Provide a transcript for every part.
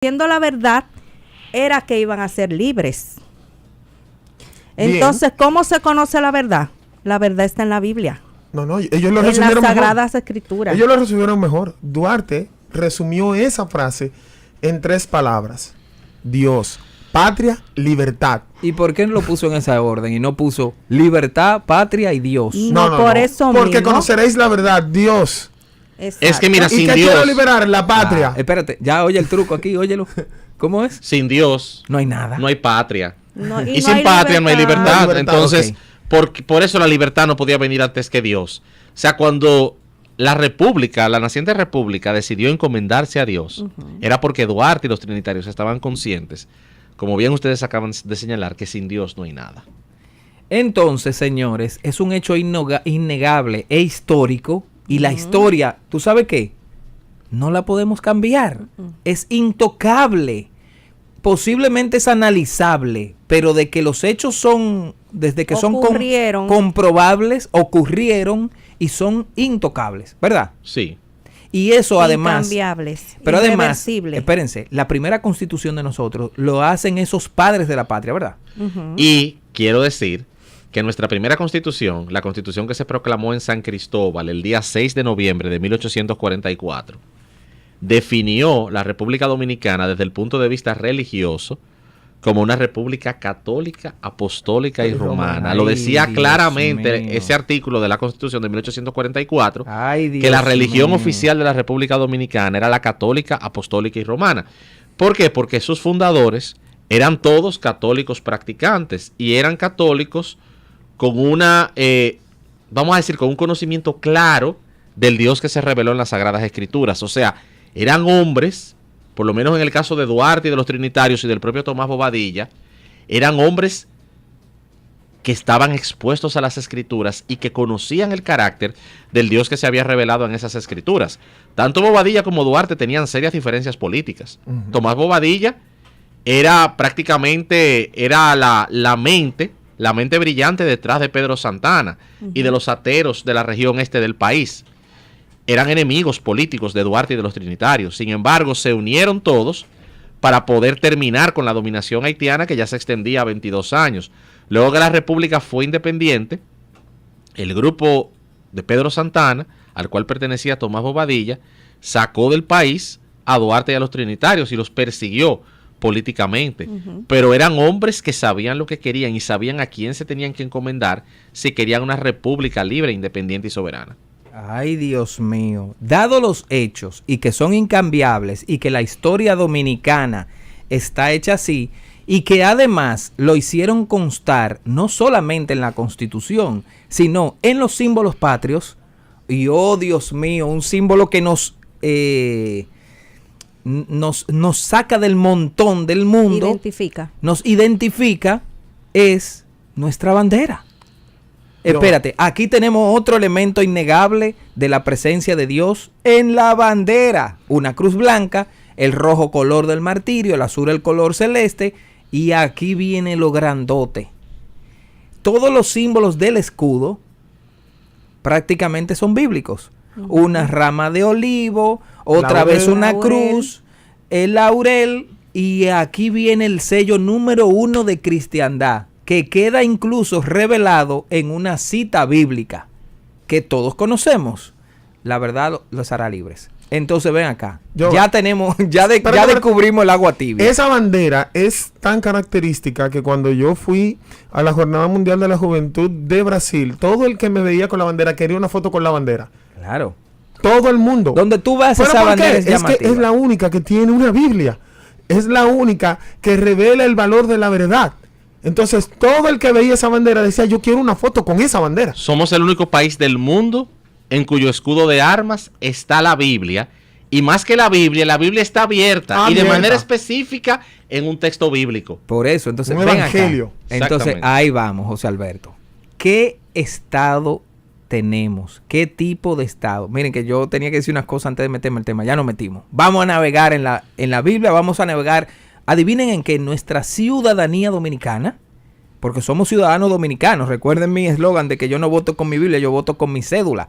Siendo la verdad, era que iban a ser libres. Entonces, ¿cómo se conoce la verdad? La verdad está en la Biblia. No, ellos lo resumieron mejor. En las Sagradas Escrituras. Ellos lo resumieron mejor. Duarte resumió esa frase en 3 palabras. Dios, patria, libertad. ¿Y por qué no lo puso en esa orden y no puso libertad, patria y Dios? No, por eso porque mismo. conoceréis la verdad, Dios. Exacto. Es que mira, ¿Y sin qué Dios. quiero liberar? La patria. Espérate, ya oye el truco aquí, óyelo. ¿Cómo es? Sin Dios No hay nada. no hay patria. No, Y no sin hay patria no hay libertad. No hay libertad, Entonces, ok. por eso la libertad no podía venir antes que Dios. O sea, cuando la república, la naciente república decidió encomendarse a Dios, era porque Duarte y los trinitarios estaban conscientes, como bien ustedes acaban de señalar, que sin Dios no hay nada. Entonces, señores, es un hecho innegable e histórico. Y la historia, ¿tú sabes qué? No la podemos cambiar. Es intocable. Posiblemente es analizable, pero de que los hechos son, desde que son comprobables, ocurrieron y son intocables, ¿verdad? Sí. Y eso además... Incambiables, pero además, irreversibles. espérense, la primera constitución de nosotros lo hacen esos padres de la patria, ¿verdad? Y quiero decir que nuestra primera constitución, la constitución que se proclamó en San Cristóbal el día 6 de noviembre de 1844, definió la República Dominicana desde el punto de vista religioso como una república católica, apostólica y romana. Lo decía claramente ese artículo de la Constitución de 1844, que la religión oficial de la República Dominicana era la católica, apostólica y romana. ¿Por qué? Porque sus fundadores eran todos católicos practicantes y eran católicos con una, vamos a decir, con un conocimiento claro del Dios que se reveló en las Sagradas Escrituras. O sea, eran hombres, por lo menos en el caso de Duarte y de los trinitarios y del propio Tomás Bobadilla, eran hombres que estaban expuestos a las Escrituras y que conocían el carácter del Dios que se había revelado en esas Escrituras. Tanto Bobadilla como Duarte tenían serias diferencias políticas. Tomás Bobadilla era prácticamente, era la mente brillante detrás de Pedro Santana y de los ateros de la región este del país. Eran enemigos políticos de Duarte y de los trinitarios. Sin embargo, se unieron todos para poder terminar con la dominación haitiana que ya se extendía a 22 años. Luego que la república fue independiente, el grupo de Pedro Santana, al cual pertenecía Tomás Bobadilla, sacó del país a Duarte y a los trinitarios y los persiguió políticamente. Pero eran hombres que sabían lo que querían y sabían a quién se tenían que encomendar si querían una república libre, independiente y soberana. Ay, Dios mío. Dado los hechos y que son incambiables y que la historia dominicana está hecha así y que además lo hicieron constar no solamente en la Constitución, sino en los símbolos patrios. Y oh, Dios mío, un símbolo que nos saca del montón del mundo, nos identifica, es nuestra bandera. Espérate, aquí tenemos otro elemento innegable de la presencia de Dios en la bandera. Una cruz blanca, el rojo color del martirio, el azul el color celeste, y aquí viene lo grandote. Todos los símbolos del escudo prácticamente son bíblicos. Una rama de olivo, otra vez una cruz, el laurel, y aquí viene el sello número 1 de cristiandad, que queda incluso revelado en una cita bíblica que todos conocemos. La verdad los hará libres. Entonces ven acá, ya descubrimos el agua tibia. Esa bandera es tan característica que cuando yo fui a la Jornada Mundial de la Juventud de Brasil, todo el que me veía con la bandera quería una foto con la bandera. Claro. Todo el mundo. Donde tú vas esa bandera es llamativa. Es que es la única que tiene una Biblia. Es la única que revela el valor de la verdad. Entonces, todo el que veía esa bandera decía, yo quiero una foto con esa bandera. Somos el único país del mundo en cuyo escudo de armas está la Biblia. Y más que la Biblia está abierta. Y de manera específica en un texto bíblico. Por eso, entonces, un evangelio. Entonces, ahí vamos, José Alberto. ¿Qué estado tenemos? ¿Qué tipo de estado? Miren que yo tenía que decir unas cosas antes de meterme el tema. Ya nos metimos. Vamos a navegar en la Biblia, vamos a navegar. Adivinen en qué nuestra ciudadanía dominicana, porque somos ciudadanos dominicanos. Recuerden mi eslogan de que yo no voto con mi Biblia, yo voto con mi cédula.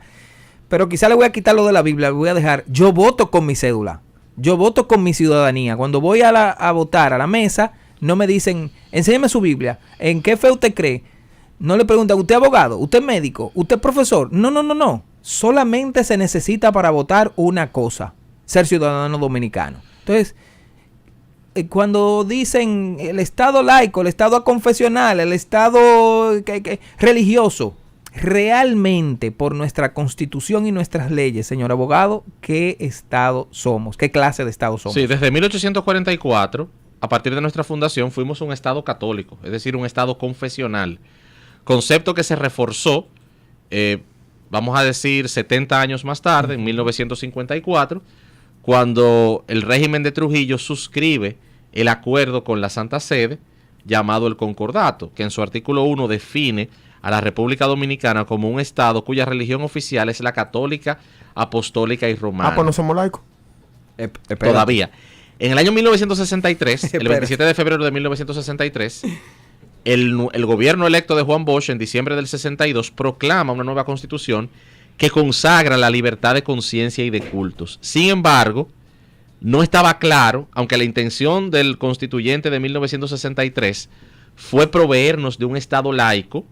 Pero quizá le voy a quitar lo de la Biblia, le voy a dejar, yo voto con mi cédula. Yo voto con mi ciudadanía. Cuando voy a votar a la mesa, no me dicen, enséñeme su Biblia. ¿En qué fe usted cree? No le preguntan, ¿usted es abogado? ¿Usted es médico? ¿Usted es profesor? No. Solamente se necesita para votar una cosa: ser ciudadano dominicano. Entonces, cuando dicen el Estado laico, el Estado confesional, el Estado religioso, realmente por nuestra Constitución y nuestras leyes, señor abogado, ¿qué Estado somos? ¿Qué clase de Estado somos? Sí, desde 1844, a partir de nuestra fundación, fuimos un Estado católico, es decir, un Estado confesional. Concepto que se reforzó, vamos a decir, 70 años más tarde, en 1954, cuando el régimen de Trujillo suscribe el acuerdo con la Santa Sede, llamado el Concordato, que en su artículo 1 define a la República Dominicana como un Estado cuya religión oficial es la católica, apostólica y romana. Pues no somos laicos. Todavía. En el año 1963, el 27 de febrero de 1963, el gobierno electo de Juan Bosch, en diciembre del 62, proclama una nueva constitución que consagra la libertad de conciencia y de cultos. Sin embargo, no estaba claro, aunque la intención del constituyente de 1963 fue proveernos de un Estado laico,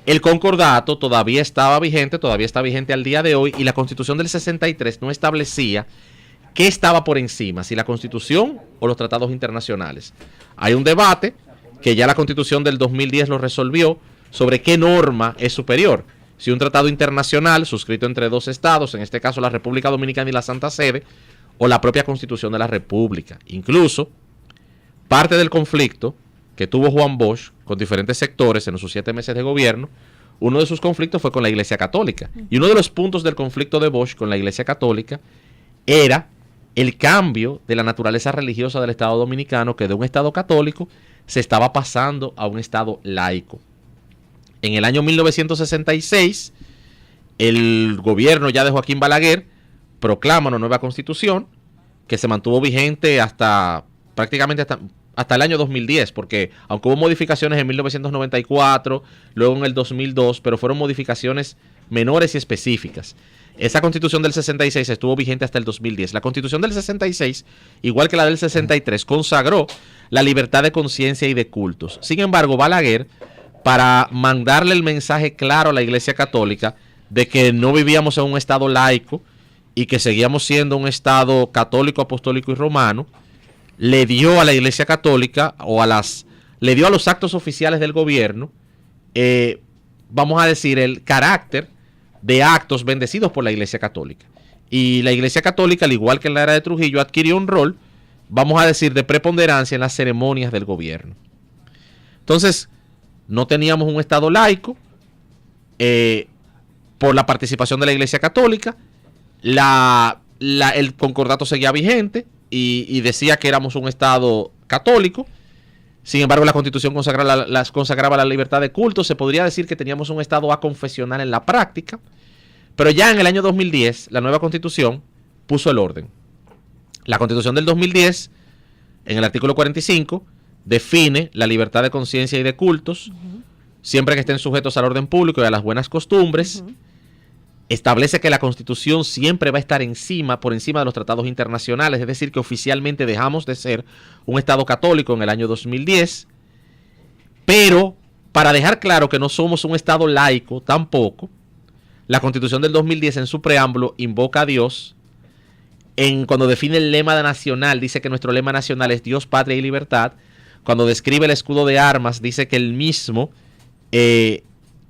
el concordato todavía estaba vigente, todavía está vigente al día de hoy, y la Constitución del 63 no establecía qué estaba por encima, si la Constitución o los tratados internacionales. Hay un debate que ya la Constitución del 2010 lo resolvió sobre qué norma es superior. Si un tratado internacional suscrito entre dos estados, en este caso la República Dominicana y la Santa Sede, o la propia Constitución de la República. Incluso, parte del conflicto que tuvo Juan Bosch con diferentes sectores en sus 7 meses de gobierno, uno de sus conflictos fue con la Iglesia Católica. Y uno de los puntos del conflicto de Bosch con la Iglesia Católica era el cambio de la naturaleza religiosa del Estado dominicano, que de un Estado católico se estaba pasando a un Estado laico. En el año 1966, el gobierno ya de Joaquín Balaguer proclama una nueva constitución que se mantuvo vigente prácticamente hasta el año 2010, porque aunque hubo modificaciones en 1994, luego en el 2002, pero fueron modificaciones menores y específicas. Esa constitución del 66 estuvo vigente hasta el 2010. La constitución del 66, igual que la del 63, consagró la libertad de conciencia y de cultos. Sin embargo, Balaguer, para mandarle el mensaje claro a la Iglesia Católica de que no vivíamos en un Estado laico y que seguíamos siendo un Estado católico, apostólico y romano, le dio a la Iglesia Católica le dio a los actos oficiales del gobierno, vamos a decir, el carácter de actos bendecidos por la Iglesia Católica. Y la Iglesia Católica, al igual que en la era de Trujillo, adquirió un rol, vamos a decir, de preponderancia en las ceremonias del gobierno. Entonces, no teníamos un Estado laico por la participación de la Iglesia Católica. El concordato seguía vigente y decía que éramos un Estado católico. Sin embargo, la Constitución consagraba la libertad de culto. Se podría decir que teníamos un Estado aconfesional en la práctica. Pero ya en el año 2010, la nueva Constitución puso el orden. La Constitución del 2010, en el artículo 45, define la libertad de conciencia y de cultos, siempre que estén sujetos al orden público y a las buenas costumbres. Establece que la Constitución siempre va a estar por encima de los tratados internacionales, es decir, que oficialmente dejamos de ser un Estado católico en el año 2010, pero para dejar claro que no somos un Estado laico tampoco, la Constitución del 2010 en su preámbulo invoca a Dios. Cuando define el lema nacional, dice que nuestro lema nacional es Dios, Patria y Libertad. Cuando describe el escudo de armas, dice que el mismo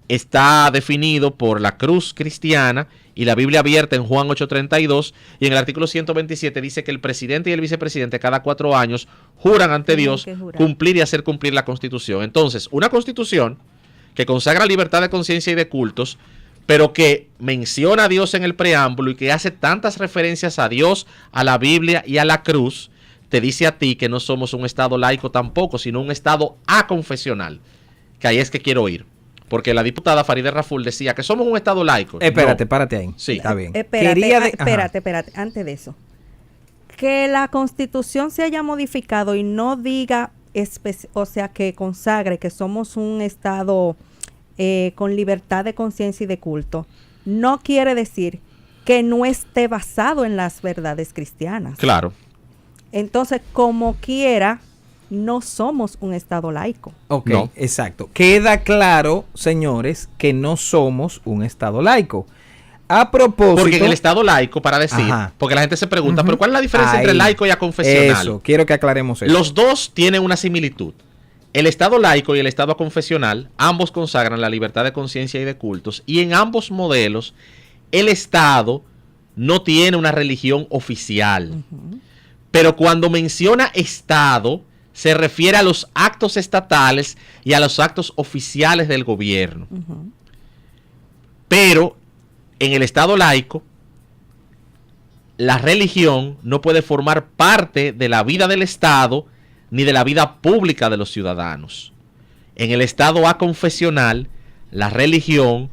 está definido por la cruz cristiana y la Biblia abierta en Juan 8:32, y en el artículo 127 dice que el presidente y el vicepresidente cada 4 años juran ante Dios cumplir y hacer cumplir la Constitución. Entonces, una Constitución que consagra libertad de conciencia y de cultos, pero que menciona a Dios en el preámbulo y que hace tantas referencias a Dios, a la Biblia y a la cruz, te dice a ti que no somos un Estado laico tampoco, sino un Estado aconfesional, que ahí es que quiero ir. Porque la diputada Farideh Raful decía que somos un Estado laico. Espérate, párate ahí. Sí. Está bien. Espérate, antes de eso. Que la Constitución se haya modificado y no diga, o sea, que consagre que somos un Estado con libertad de conciencia y de culto, no quiere decir que no esté basado en las verdades cristianas. Claro. Entonces, como quiera, no somos un Estado laico. Ok, No. exacto. Queda claro, señores, que no somos un Estado laico. A propósito... Porque en el Estado laico, para decir, Ajá. porque la gente se pregunta, Ujú. ¿pero cuál es la diferencia entre Ahí. laico y aconfesional? Eso, quiero que aclaremos eso. Los dos tienen una similitud. El Estado laico y el Estado aconfesional, ambos consagran la libertad de conciencia y de cultos, y en ambos modelos, el Estado no tiene una religión oficial. Pero cuando menciona Estado, se refiere a los actos estatales y a los actos oficiales del gobierno. Pero en el Estado laico, la religión no puede formar parte de la vida del Estado ni de la vida pública de los ciudadanos. En el Estado aconfesional, la religión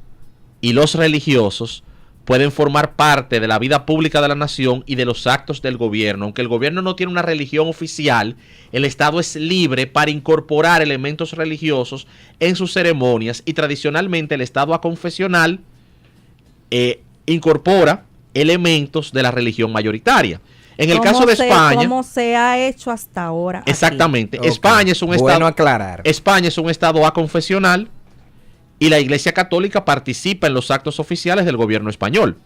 y los religiosos pueden formar parte de la vida pública de la nación y de los actos del gobierno. Aunque el gobierno no tiene una religión oficial, el Estado es libre para incorporar elementos religiosos en sus ceremonias, y tradicionalmente el Estado aconfesional incorpora elementos de la religión mayoritaria. En el caso de España, como se ha hecho hasta ahora. exactamente, Ok. España es un Bueno Estado, aclarar. España es un Estado aconfesional, y la Iglesia Católica participa en los actos oficiales del gobierno español.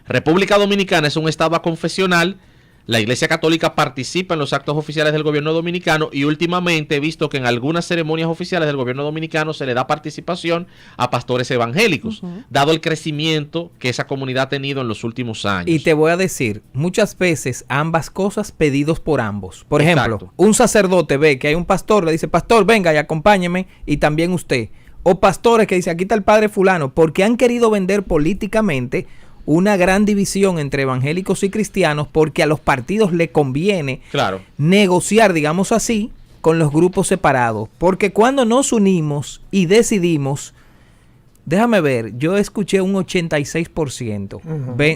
República Dominicana es un Estado aconfesional, la Iglesia Católica participa en los actos oficiales del gobierno dominicano, y últimamente he visto que en algunas ceremonias oficiales del gobierno dominicano se le da participación a pastores evangélicos, dado el crecimiento que esa comunidad ha tenido en los últimos años. Y te voy a decir, muchas veces ambas cosas pedidos por ambos. Por ejemplo, Exacto. un sacerdote ve que hay un pastor, le dice, pastor, venga y acompáñeme, y también usted. O pastores que dicen, aquí está el padre fulano, porque han querido vender políticamente una gran división entre evangélicos y cristianos, porque a los partidos le conviene Claro. negociar, digamos así, con los grupos separados. Porque cuando nos unimos y decidimos, déjame ver, yo escuché un 86%,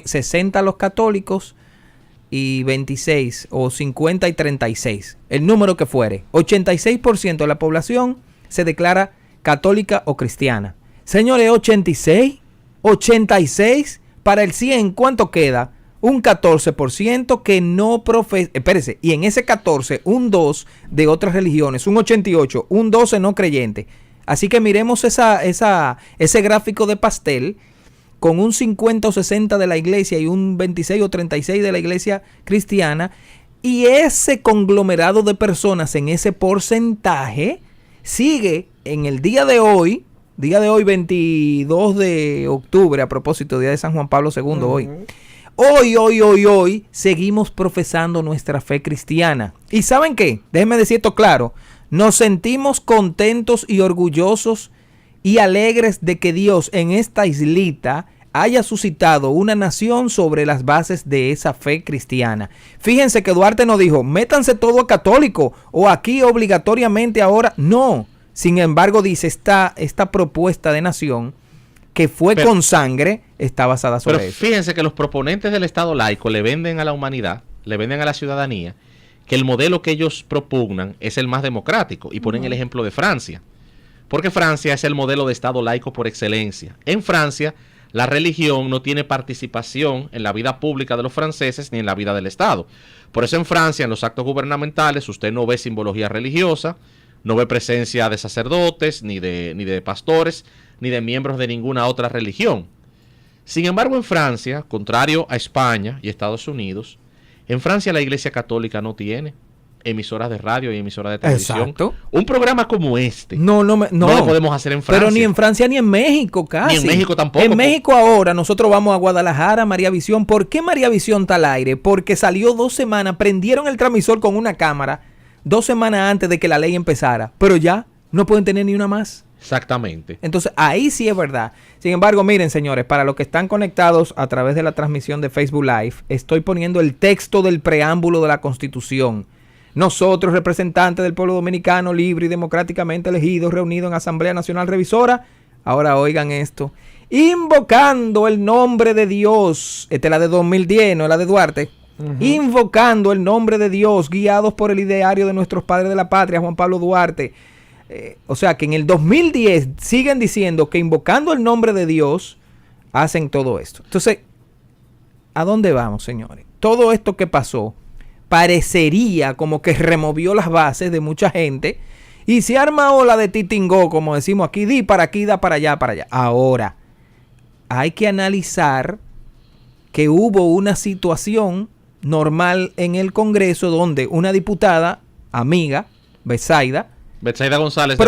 60 los católicos y 26 o 50 y 36, el número que fuere. 86% de la población se declara católica o cristiana. Señores, 86 para el 100, ¿cuánto queda? Un 14% que no profesa. Espérese, y en ese 14, un 2 de otras religiones, un 88, un 12 no creyente. Así que miremos ese gráfico de pastel con un 50 o 60 de la iglesia y un 26 o 36 de la iglesia cristiana, y ese conglomerado de personas en ese porcentaje sigue en el día de hoy 22 de octubre, a propósito, día de San Juan Pablo II, hoy, seguimos profesando nuestra fe cristiana. ¿Y saben qué? Déjenme decir esto claro, nos sentimos contentos y orgullosos y alegres de que Dios en esta islita haya suscitado una nación sobre las bases de esa fe cristiana. Fíjense que Duarte no dijo, métanse todo a católico o aquí obligatoriamente ahora. No. Sin embargo, dice, esta propuesta de nación que fue con sangre está basada sobre Pero eso. fíjense que los proponentes del Estado laico le venden a la humanidad, le venden a la ciudadanía, que el modelo que ellos propugnan es el más democrático, y ponen el ejemplo de Francia. Porque Francia es el modelo de Estado laico por excelencia. En Francia, la religión no tiene participación en la vida pública de los franceses ni en la vida del Estado. Por eso en Francia, en los actos gubernamentales, usted no ve simbología religiosa, no ve presencia de sacerdotes, ni de pastores, ni de miembros de ninguna otra religión. Sin embargo, en Francia, contrario a España y Estados Unidos, en Francia la Iglesia Católica no tiene emisoras de radio y emisoras de televisión. Exacto. Un programa como este No lo podemos hacer en Francia. Pero ni en Francia ni en México casi. Ni en México tampoco. En México ahora nosotros vamos a Guadalajara, María Visión. ¿Por qué María Visión está al aire? Porque salió 2 semanas, prendieron el transmisor con una cámara 2 semanas antes de que la ley empezara. Pero ya no pueden tener ni una más. Exactamente. Entonces ahí sí es verdad. Sin embargo, miren señores, para los que están conectados a través de la transmisión de Facebook Live, estoy poniendo el texto del preámbulo de la Constitución. Nosotros, representantes del pueblo dominicano, libre y democráticamente elegidos, reunidos en Asamblea Nacional Revisora, ahora oigan esto, invocando el nombre de Dios, esta es la de 2010, no es la de Duarte, invocando el nombre de Dios, guiados por el ideario de nuestros padres de la patria, Juan Pablo Duarte. O sea que en el 2010 siguen diciendo que invocando el nombre de Dios hacen todo esto. Entonces, ¿a dónde vamos, señores? Todo esto que pasó parecería como que removió las bases de mucha gente y se arma ola de titingó, como decimos aquí, di para aquí, da para allá, para allá. Ahora, hay que analizar que hubo una situación normal en el Congreso donde una diputada, amiga, Betsaida González,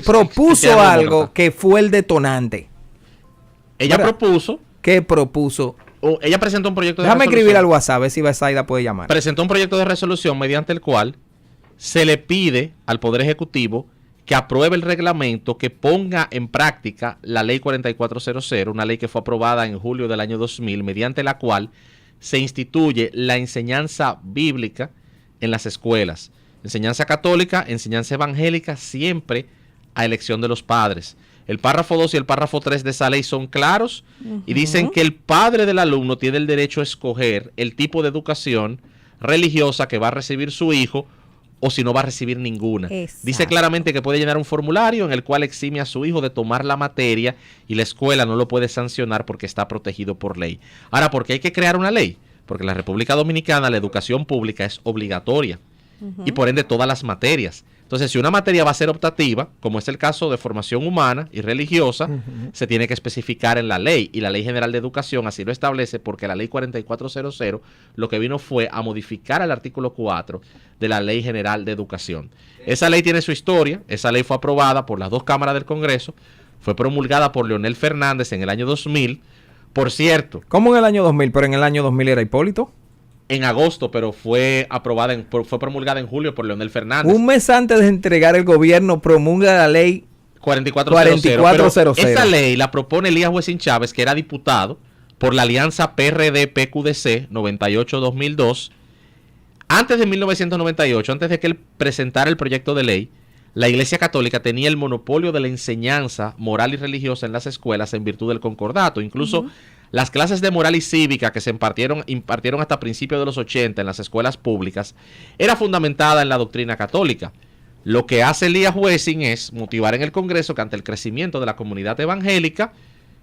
propuso algo que fue el detonante. Ella propuso. ¿Qué propuso? Ella presentó un proyecto de resolución. Déjame escribir al WhatsApp, a ver si Betsaida puede llamar. Presentó un proyecto de resolución mediante el cual se le pide al Poder Ejecutivo que apruebe el reglamento que ponga en práctica la ley 4400, una ley que fue aprobada en julio del año 2000, mediante la cual se instituye la enseñanza bíblica en las escuelas. Enseñanza católica, enseñanza evangélica, siempre a elección de los padres. El párrafo 2 y el párrafo 3 de esa ley son claros y dicen que el padre del alumno tiene el derecho a escoger el tipo de educación religiosa que va a recibir su hijo o si no va a recibir ninguna. Exacto. Dice claramente que puede llenar un formulario en el cual exime a su hijo de tomar la materia y la escuela no lo puede sancionar porque está protegido por ley. Ahora, ¿por qué hay que crear una ley? Porque en la República Dominicana la educación pública es obligatoria y por ende todas las materias. Entonces, si una materia va a ser optativa, como es el caso de formación humana y religiosa, se tiene que especificar en la ley, y la Ley General de Educación así lo establece, porque la Ley 4400 lo que vino fue a modificar el artículo 4 de la Ley General de Educación. Esa ley tiene su historia, esa ley fue aprobada por las dos cámaras del Congreso, fue promulgada por Leonel Fernández en el año 2000, por cierto. ¿Cómo en el año 2000? Pero en el año 2000 era Hipólito. En agosto, pero fue aprobada, fue promulgada en julio por Leonel Fernández. Un mes antes de entregar el gobierno promulga la ley 4400. Esa ley la propone Elías Huesín Chávez, que era diputado por la alianza PRD-PQDC 98-2002. Antes de 1998, antes de que él presentara el proyecto de ley, la Iglesia Católica tenía el monopolio de la enseñanza moral y religiosa en las escuelas en virtud del concordato. Incluso las clases de moral y cívica que se impartieron hasta principios de los 80 en las escuelas públicas era fundamentada en la doctrina católica. Lo que hace Elías Huesín es motivar en el Congreso que ante el crecimiento de la comunidad evangélica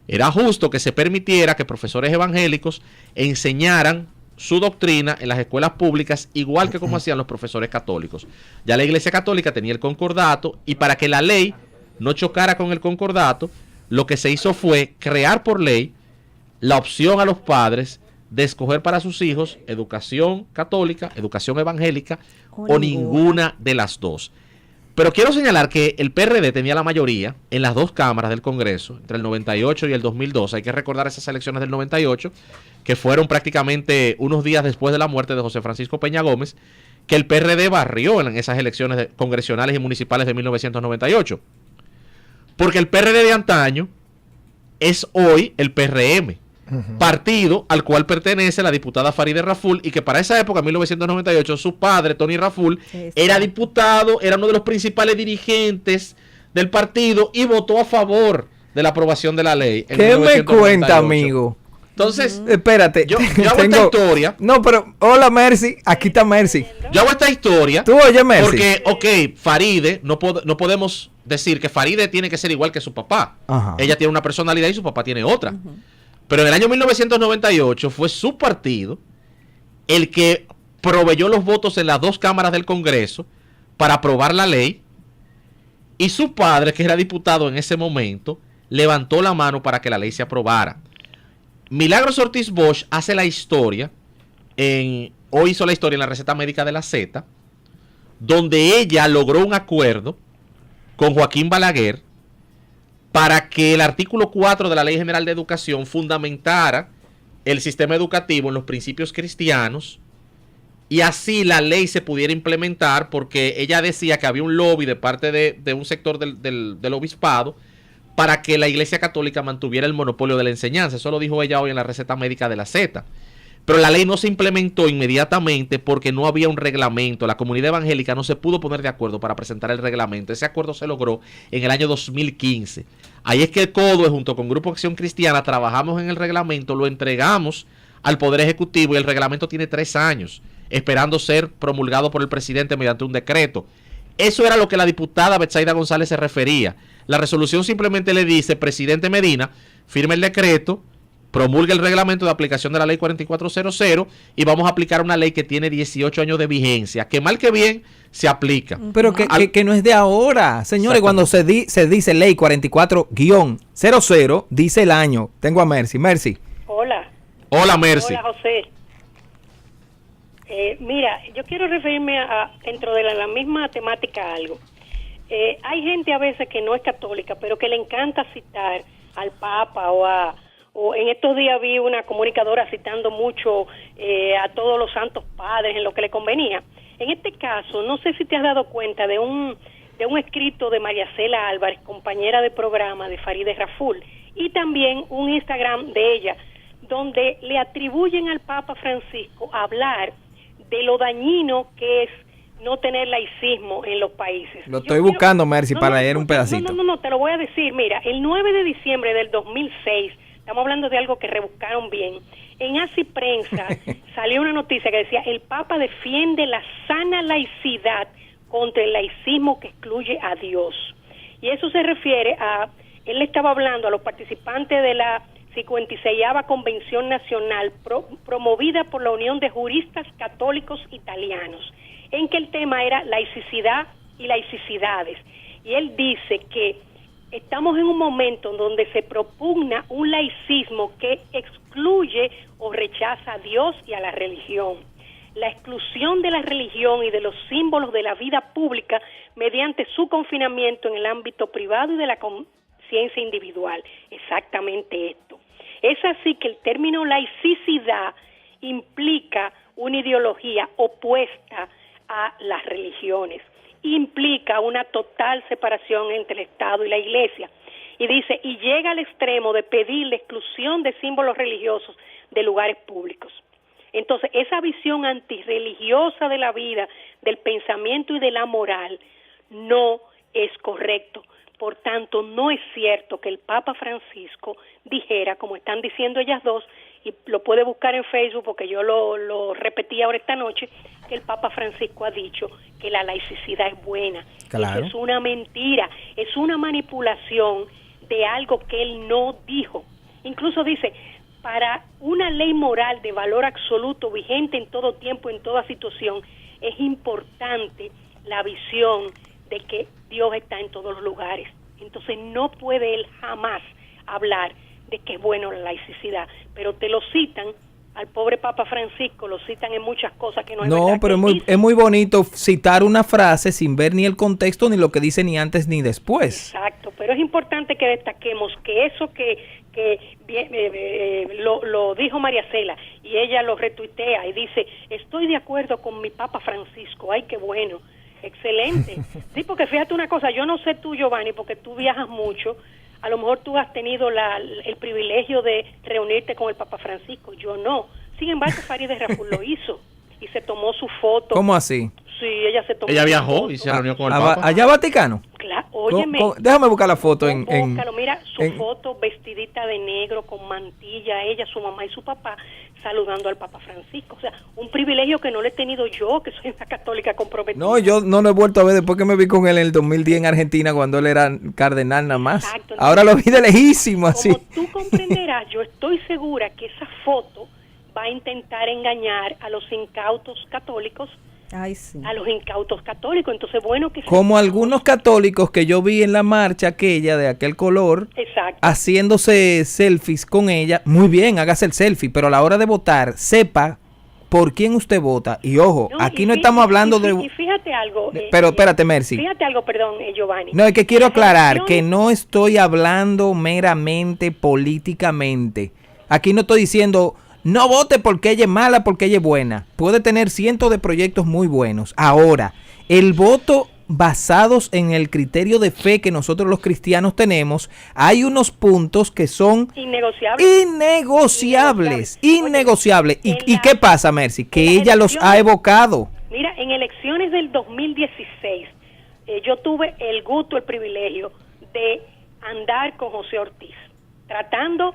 era justo que se permitiera que profesores evangélicos enseñaran su doctrina en las escuelas públicas, igual que como hacían los profesores católicos. Ya la Iglesia Católica tenía el concordato, y para que la ley no chocara con el concordato, lo que se hizo fue crear por ley la opción a los padres de escoger para sus hijos educación católica, educación evangélica o ninguna de las dos. Pero quiero señalar que el PRD tenía la mayoría en las dos cámaras del Congreso, entre el 98 y el 2002. Hay que recordar esas elecciones del 98, que fueron prácticamente unos días después de la muerte de José Francisco Peña Gómez, que el PRD barrió en esas elecciones congresionales y municipales de 1998. Porque el PRD de antaño es hoy el PRM, partido al cual pertenece la diputada Farideh Raful, y que para esa época, en 1998, su padre, Tony Raful, era diputado, era uno de los principales dirigentes del partido y votó a favor de la aprobación de la ley. ¿Qué me cuenta, amigo? Entonces, espérate, yo hago esta historia. No, pero, hola Mercy, aquí está Mercy. Yo hago esta historia. Tú oye, Mercy. Porque, ok, Farideh, no podemos decir que Farideh tiene que ser igual que su papá. Ella tiene una personalidad y su papá tiene otra. Pero en el año 1998 fue su partido el que proveyó los votos en las dos cámaras del Congreso para aprobar la ley, y su padre, que era diputado en ese momento, levantó la mano para que la ley se aprobara. Milagros Ortiz Bosch hace la historia, hoy hizo la historia en la receta médica de la Z, donde ella logró un acuerdo con Joaquín Balaguer para que el artículo 4 de la Ley General de Educación fundamentara el sistema educativo en los principios cristianos, y así la ley se pudiera implementar, porque ella decía que había un lobby de parte de un sector del obispado para que la Iglesia Católica mantuviera el monopolio de la enseñanza. Eso lo dijo ella hoy en la receta médica de la Z. Pero la ley no se implementó inmediatamente porque no había un reglamento. La comunidad evangélica no se pudo poner de acuerdo para presentar el reglamento. Ese acuerdo se logró en el año 2015. Ahí es que el CODOE, junto con Grupo Acción Cristiana, trabajamos en el reglamento, lo entregamos al Poder Ejecutivo, y el reglamento tiene 3 años esperando ser promulgado por el presidente mediante un decreto. Eso era lo que la diputada Betsaida González se refería. La resolución simplemente le dice: presidente Medina, firme el decreto promulgue el reglamento de aplicación de la ley 4400 y vamos a aplicar una ley que tiene 18 años de vigencia, que mal que bien se aplica. Pero que no es de ahora, señores. Cuando se dice ley 44-00, dice el año. Tengo a Mercy. Mercy. Hola. Hola, Mercy. Hola, José. Mira, yo quiero referirme dentro de la misma temática a algo. Hay gente a veces que no es católica, pero que le encanta citar al Papa o en estos días vi una comunicadora citando mucho a todos los santos padres en lo que le convenía. En este caso, no sé si te has dado cuenta de un escrito de María Cela Álvarez, compañera de programa de Farideh Raful, y también un Instagram de ella, donde le atribuyen al Papa Francisco hablar de lo dañino que es no tener laicismo en los países. Lo estoy buscando, Mercy, para leer un pedacito. No, te lo voy a decir. Mira, el 9 de diciembre del 2006, estamos hablando de algo que rebuscaron bien, en Así Prensa salió una noticia que decía: el Papa defiende la sana laicidad contra el laicismo que excluye a Dios. Y eso se refiere él le estaba hablando a los participantes de la 56ª Convención Nacional promovida por la Unión de Juristas Católicos Italianos, en que el tema era laicidad y laicidades. Y él dice que estamos en un momento donde se propugna un laicismo que excluye o rechaza a Dios y a la religión. La exclusión de la religión y de los símbolos de la vida pública mediante su confinamiento en el ámbito privado y de la conciencia individual. Exactamente esto. Es así que el término laicidad implica una ideología opuesta a las religiones, implica una total separación entre el Estado y la Iglesia, y dice, y llega al extremo de pedir la exclusión de símbolos religiosos de lugares públicos. Entonces, esa visión antirreligiosa de la vida, del pensamiento y de la moral, no es correcto. Por tanto, no es cierto que el Papa Francisco dijera, como están diciendo ellas dos, y lo puede buscar en Facebook porque yo lo repetí ahora esta noche, que el Papa Francisco ha dicho que la laicidad es buena. Claro. Eso es una mentira, es una manipulación de algo que él no dijo. Incluso dice, para una ley moral de valor absoluto vigente en todo tiempo, en toda situación, es importante la visión de que Dios está en todos los lugares. Entonces no puede él jamás hablar de que es bueno la laicidad, pero te lo citan al pobre Papa Francisco, lo citan en muchas cosas que no es verdad. No, pero es muy bonito citar una frase sin ver ni el contexto, ni lo que dice ni antes ni después. Exacto, pero es importante que destaquemos que eso lo dijo María Cela, y ella lo retuitea y dice, estoy de acuerdo con mi Papa Francisco. Ay, qué bueno. Excelente. Sí, porque fíjate una cosa, yo no sé tú, Giovanni, porque tú viajas mucho, a lo mejor tú has tenido el privilegio de reunirte con el Papa Francisco, yo no. Sin embargo, Farideh Raful lo hizo y se tomó su foto. ¿Cómo así? Sí, ella se tomó. Ella viajó y se reunió con el Papa. ¿Allá Vaticano? Claro, óyeme. Déjame buscar la foto Búscalo, mira su foto vestidita de negro, con mantilla, ella, su mamá y su papá, saludando al Papa Francisco. O sea, un privilegio que no le he tenido yo, que soy una católica comprometida. No, yo no lo he vuelto a ver después que me vi con él en el 2010 en Argentina, cuando él era cardenal nada más. Exacto. Ahora lo vi de lejísimo, así. Como tú comprenderás, yo estoy segura que esa foto va a intentar engañar a los incautos católicos. Ay, sí. A los incautos católicos. Entonces, bueno, que como algunos católicos que yo vi en la marcha aquella de aquel color, exacto, haciéndose selfies con ella. Muy bien, hágase el selfie, pero a la hora de votar, sepa por quién usted vota. Y ojo, aquí no estamos hablando de... Y fíjate algo... pero espérate, Mercy. Fíjate algo, perdón, Giovanni. No, es que quiero aclarar que no estoy hablando meramente políticamente. Aquí no estoy diciendo... No vote porque ella es mala, porque ella es buena. Puede tener cientos de proyectos muy buenos. Ahora, el voto basados en el criterio de fe que nosotros los cristianos tenemos, hay unos puntos que son innegociables. ¿Y qué pasa, Mercy? Que ella los ha evocado. Mira, en elecciones del 2016, yo tuve el gusto, el privilegio de andar con José Ortiz, tratando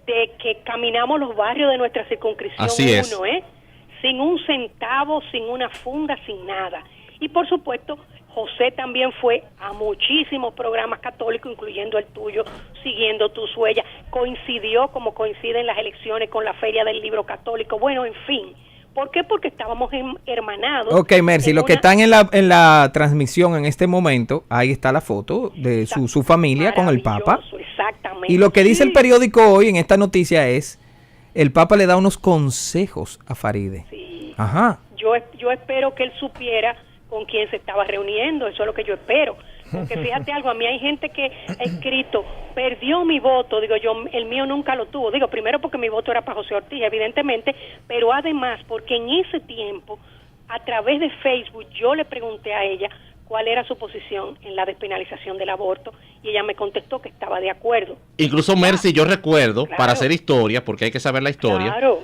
de que caminamos los barrios de nuestra circunscripción. Así es. Sin un centavo, sin una funda, sin nada. Y por supuesto, José también fue a muchísimos programas católicos, incluyendo el tuyo, siguiendo tus huellas. Coincidió, como coinciden las elecciones, con la Feria del Libro Católico. Bueno, en fin. ¿Por qué? Porque estábamos hermanados. Ok, Mercy, los que están en la transmisión en este momento, ahí está la foto de su familia con el Papa. Exactamente. Y lo que dice el periódico hoy en esta noticia es, el Papa le da unos consejos a Faride. Sí. Ajá. Yo espero que él supiera con quién se estaba reuniendo, eso es lo que yo espero. Porque fíjate algo, a mí hay gente que ha escrito, perdió mi voto, digo yo, el mío nunca lo tuvo. Digo, primero porque mi voto era para José Ortiz, evidentemente, pero además porque en ese tiempo, a través de Facebook, yo le pregunté a ella cuál era su posición en la despenalización del aborto y ella me contestó que estaba de acuerdo. Incluso, Mercy, yo recuerdo, claro, para hacer historia, porque hay que saber la historia, claro,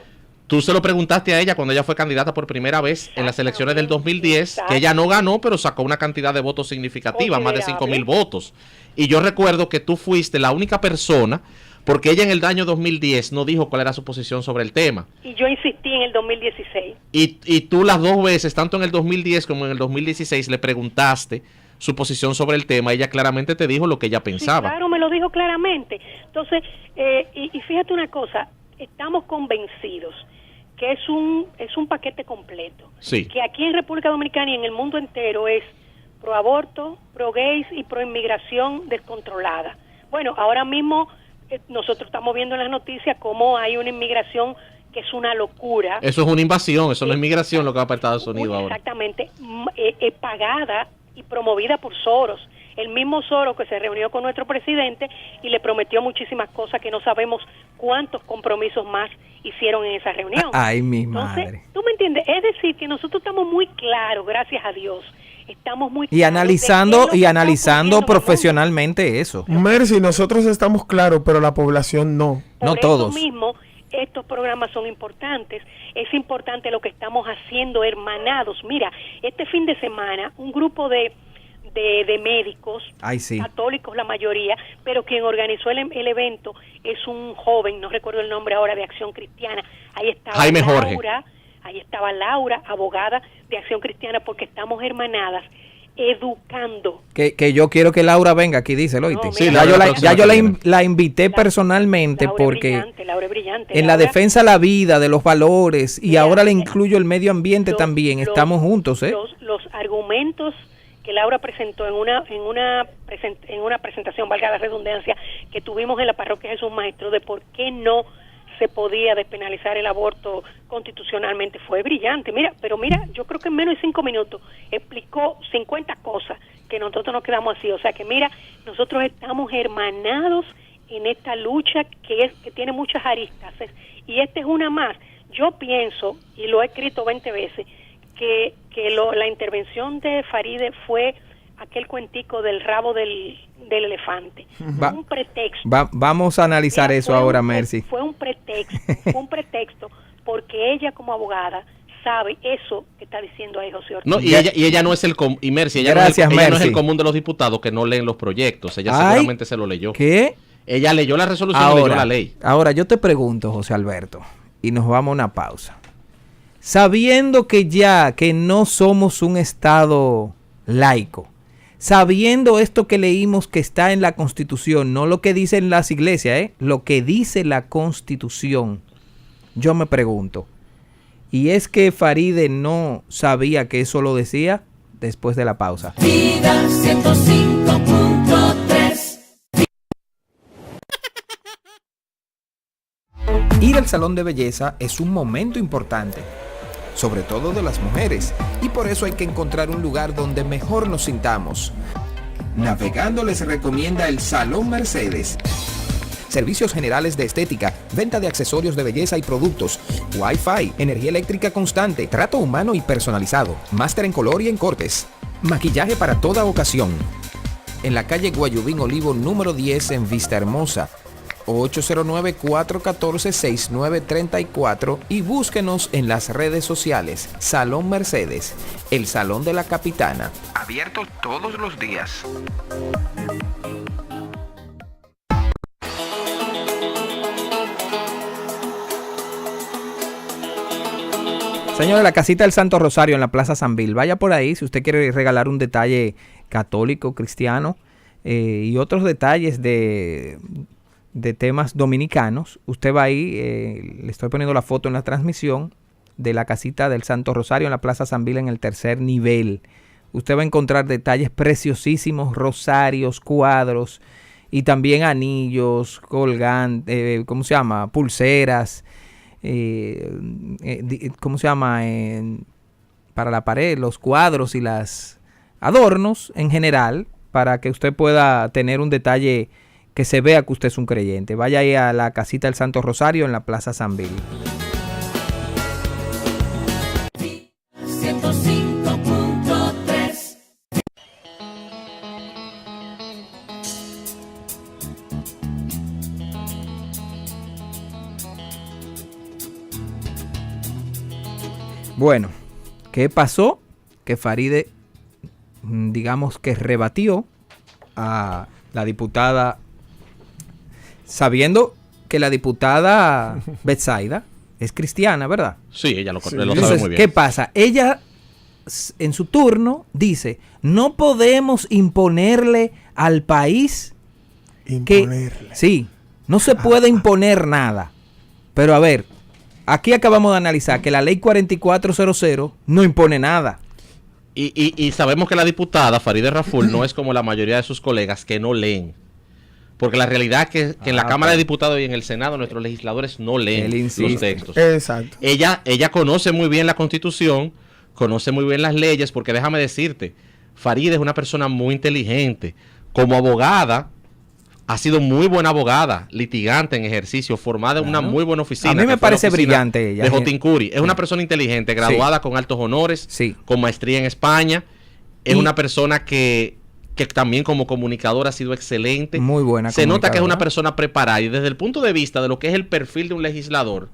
tú se lo preguntaste a ella cuando ella fue candidata por primera vez en las elecciones del 2010, que ella no ganó, pero sacó una cantidad de votos significativa, más de 5,000 votos. Y yo recuerdo que tú fuiste la única persona, porque ella en el año 2010 no dijo cuál era su posición sobre el tema. Y yo insistí en el 2016. Y tú las dos veces, tanto en el 2010 como en el 2016, le preguntaste su posición sobre el tema. Ella claramente te dijo lo que ella pensaba. Sí, claro, me lo dijo claramente. Entonces, y fíjate una cosa, estamos convencidos que es un paquete completo. Sí. Que aquí en República Dominicana y en el mundo entero es pro aborto, pro gays y pro inmigración descontrolada. Bueno, ahora mismo nosotros estamos viendo en las noticias cómo hay una inmigración que es una locura. Eso es una invasión, eso no es migración lo que va para Estados Unidos ahora. Exactamente, pagada y promovida por Soros. El mismo Soros que se reunió con nuestro presidente y le prometió muchísimas cosas que no sabemos cuántos compromisos más hicieron en esa reunión. Ay, mi Entonces, madre. ¿tú me entiendes? Es decir, que nosotros estamos muy claros, gracias a Dios. Estamos muy Y claros analizando de qué es lo que está analizando ocurriendo en el mundo. profesionalmente eso. Mercy, nosotros estamos claros, pero la población no. No Por todos. eso mismo, estos programas son importantes. Es importante lo que estamos haciendo hermanados. Mira, este fin de semana, un grupo de médicos, Ay, sí. católicos la mayoría, pero quien organizó el evento es un joven, no recuerdo el nombre ahora, de Acción Cristiana. Ahí estaba Jaime Jorge. Ahí estaba Laura, abogada de Acción Cristiana, porque estamos hermanadas educando. Que yo quiero que Laura venga aquí, dice, ¿lo oíste? No, mira, ya yo la próxima la invité personalmente Laura es porque brillante, Laura es brillante. en la Laura, defensa de la vida, de los valores, y mira, ahora le incluyo el medio ambiente los- también, los- estamos juntos, ¿eh? Los argumentos que Laura presentó en una presentación, valga la redundancia, que tuvimos en la parroquia Jesús Maestro, de por qué no se podía despenalizar el aborto constitucionalmente, fue brillante. Mira, yo creo que en menos de 5 minutos explicó 50 cosas que nosotros nos quedamos así. O sea que mira, nosotros estamos hermanados en esta lucha que tiene muchas aristas, y esta es una más. Yo pienso, y lo he escrito 20 veces, que la intervención de Faride fue aquel cuentico del rabo del elefante. Fue un pretexto. Vamos a analizar Mira, eso fue ahora, un Mercy. Fue un pretexto porque ella como abogada sabe eso que está diciendo ahí José Ortiz. No, y ella no es el y Mercy, ella, Gracias, ella no es Mercy. el común de los diputados que no leen los proyectos. Ella Ay, seguramente se lo leyó. ¿Qué? Ella leyó la resolución y leyó la ley. Ahora yo te pregunto, José Alberto, y nos vamos a una pausa. Sabiendo que no somos un Estado laico, sabiendo esto que leímos que está en la Constitución, no lo que dicen las iglesias, lo que dice la Constitución, yo me pregunto, ¿y es que Faride no sabía que eso lo decía? Después de la pausa. Vida 105.3. Ir al salón de belleza es un momento importante, sobre todo de las mujeres, y por eso hay que encontrar un lugar donde mejor nos sintamos. Navegando les recomienda el Salón Mercedes. Servicios generales de estética, venta de accesorios de belleza y productos, Wi-Fi, energía eléctrica constante, trato humano y personalizado, máster en color y en cortes, maquillaje para toda ocasión. En la calle Guayubín Olivo número 10 en Vista Hermosa, 809-414-6934 y búsquenos en las redes sociales. Salón Mercedes, el salón de la capitana. Abierto todos los días. Señores, la casita del Santo Rosario en la Plaza Sanvil. Vaya por ahí si usted quiere regalar un detalle católico, cristiano y otros detalles de temas dominicanos. Usted va ahí, le estoy poniendo la foto en la transmisión de la casita del Santo Rosario en la Plaza Sanvil en el tercer nivel. Usted va a encontrar detalles preciosísimos, rosarios, cuadros y también anillos, colgantes, ¿cómo se llama? Pulseras. ¿Cómo se llama? Para la pared, los cuadros y los adornos en general, para que usted pueda tener un detalle que se vea que usted es un creyente. Vaya ahí a la casita del Santo Rosario en la Plaza Sanvil. 105.3. Bueno, ¿qué pasó? Que Faride, digamos que rebatió a la diputada, sabiendo que la diputada Betsaida es cristiana, ¿verdad? Sí, ella lo sabe Entonces, muy bien. ¿qué pasa? Ella, en su turno, dice, no podemos imponerle al país Imponerle. sí, no se puede imponer nada. Pero a ver, aquí acabamos de analizar que la ley 4400 no impone nada. Y sabemos que la diputada Farideh Raful no es como la mayoría de sus colegas que no leen. Porque la realidad es que en la Cámara de Diputados y en el Senado nuestros legisladores no leen los textos. Exacto. Ella conoce muy bien la Constitución, conoce muy bien las leyes, porque déjame decirte, Farideh es una persona muy inteligente. Como abogada, ha sido muy buena abogada, litigante en ejercicio, formada en una muy buena oficina. A mí me parece brillante ella. De Jotincuri. Es una persona inteligente, graduada con altos honores, con maestría en España. Es una persona que también como comunicadora ha sido excelente. Muy buena. Se nota que es una persona preparada y desde el punto de vista de lo que es el perfil de un legislador,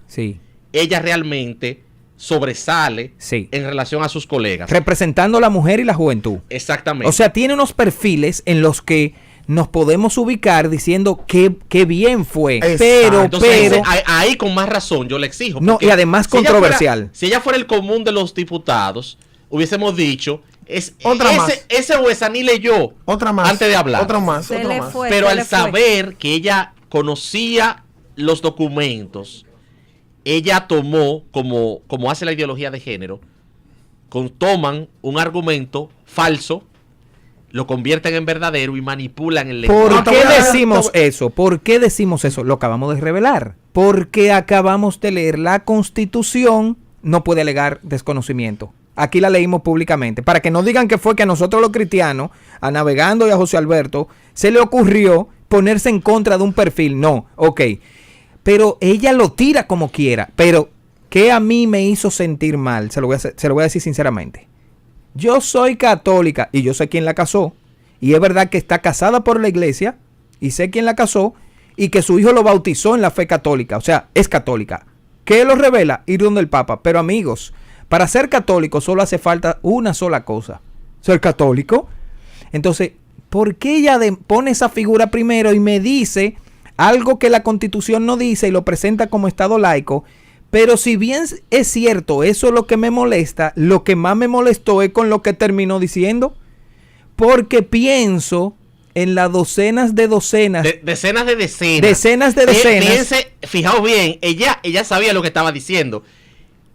ella realmente sobresale en relación a sus colegas. Representando a la mujer y la juventud. Exactamente. O sea, tiene unos perfiles en los que nos podemos ubicar diciendo qué bien fue. Pero ahí con más razón yo le exijo. No, y además controversial. Si ella fuera el común de los diputados, hubiésemos dicho, ese o esa ni leyó otra más antes de hablar. Otra más. Pero al saber que ella conocía los documentos, ella tomó, como hace la ideología de género, toman un argumento falso, lo convierten en verdadero y manipulan el lenguaje. ¿Por qué decimos eso? ¿Por qué decimos eso? Lo acabamos de revelar. Porque acabamos de leer la Constitución, no puede alegar desconocimiento. Aquí la leímos públicamente. Para que no digan que fue que a nosotros los cristianos, a Navegando y a José Alberto, se le ocurrió ponerse en contra de un perfil. No, ok. Pero ella lo tira como quiera. Pero, ¿qué a mí me hizo sentir mal? Se lo voy a decir sinceramente. Yo soy católica y yo sé quién la casó. Y es verdad que está casada por la iglesia y sé quién la casó y que su hijo lo bautizó en la fe católica. O sea, es católica. ¿Qué lo revela? Ir donde el Papa. Pero amigos, para ser católico solo hace falta una sola cosa. Ser católico. Entonces, ¿por qué ella pone esa figura primero y me dice algo que la Constitución no dice y lo presenta como Estado laico? Pero si bien es cierto, eso es lo que me molesta, lo que más me molestó es con lo que terminó diciendo. Porque pienso en las decenas de decenas. Decenas de decenas. Decenas de decenas. Fijaos bien, ella sabía lo que estaba diciendo.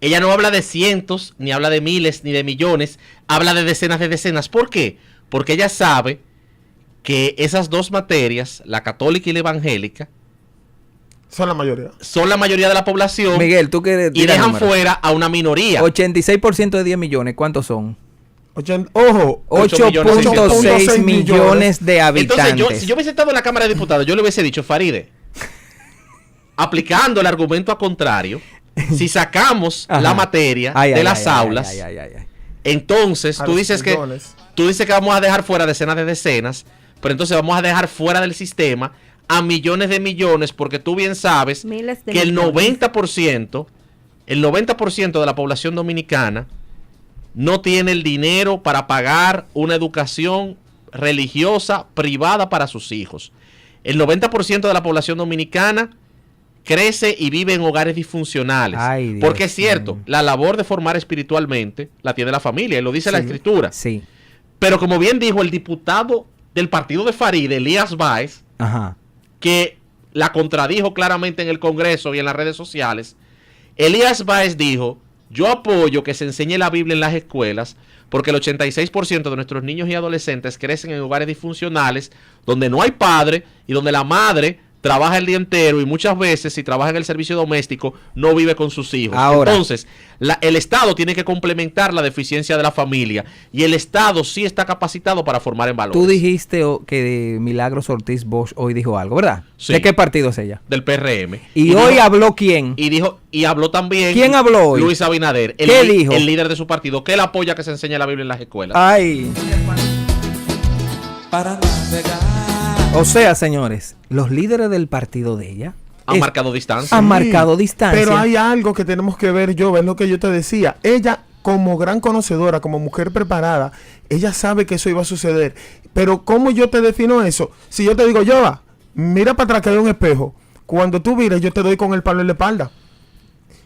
Ella no habla de cientos, ni habla de miles, ni de millones. Habla de decenas de decenas. ¿Por qué? Porque ella sabe que esas dos materias, la católica y la evangélica, son la mayoría. Son la mayoría de la población. Miguel, tú que y dejan fuera a una minoría. 86% de 10 millones, ¿cuántos son? 8.6 millones de habitantes. Entonces, si yo hubiese estado en la Cámara de Diputados, yo le hubiese dicho, Farideh, aplicando el argumento a contrario, si sacamos la materia de las aulas, entonces tú dices que vamos a dejar fuera decenas de decenas, pero entonces vamos a dejar fuera del sistema a millones de millones, porque tú bien sabes que el 90% de la población dominicana no tiene el dinero para pagar una educación religiosa privada para sus hijos. El 90% de la población dominicana crece y vive en hogares disfuncionales. Ay, Dios porque es cierto, mío. la labor de formar espiritualmente la tiene la familia, y lo dice la Escritura. Sí. Pero como bien dijo el diputado del partido de Farideh, Elías Báez, Ajá. que la contradijo claramente en el Congreso y en las redes sociales, Elías Báez dijo: yo apoyo que se enseñe la Biblia en las escuelas, porque el 86% de nuestros niños y adolescentes crecen en hogares disfuncionales, donde no hay padre y donde la madre trabaja el día entero, y muchas veces, si trabaja en el servicio doméstico, no vive con sus hijos. Ahora, entonces, el Estado tiene que complementar la deficiencia de la familia, y el Estado sí está capacitado para formar en valores. Tú dijiste que Milagros Ortiz Bosch hoy dijo algo, ¿verdad? Sí. ¿De qué partido es ella? Del PRM. Y hoy habló ¿quién? Y habló también. ¿Quién habló hoy? Luis Abinader. ¿Qué dijo? El líder de su partido, que él apoya que se enseñe la Biblia en las escuelas. Ay. Para navegar. O sea, señores, los líderes del partido de ella Han marcado distancia. han marcado distancia. Pero hay algo que tenemos que ver, yo, es lo que yo te decía. Ella, como gran conocedora, como mujer preparada, ella sabe que eso iba a suceder. Pero ¿cómo yo te defino eso? Si yo te digo, Jova, mira para atrás que hay un espejo. Cuando tú mires, yo te doy con el palo en la espalda.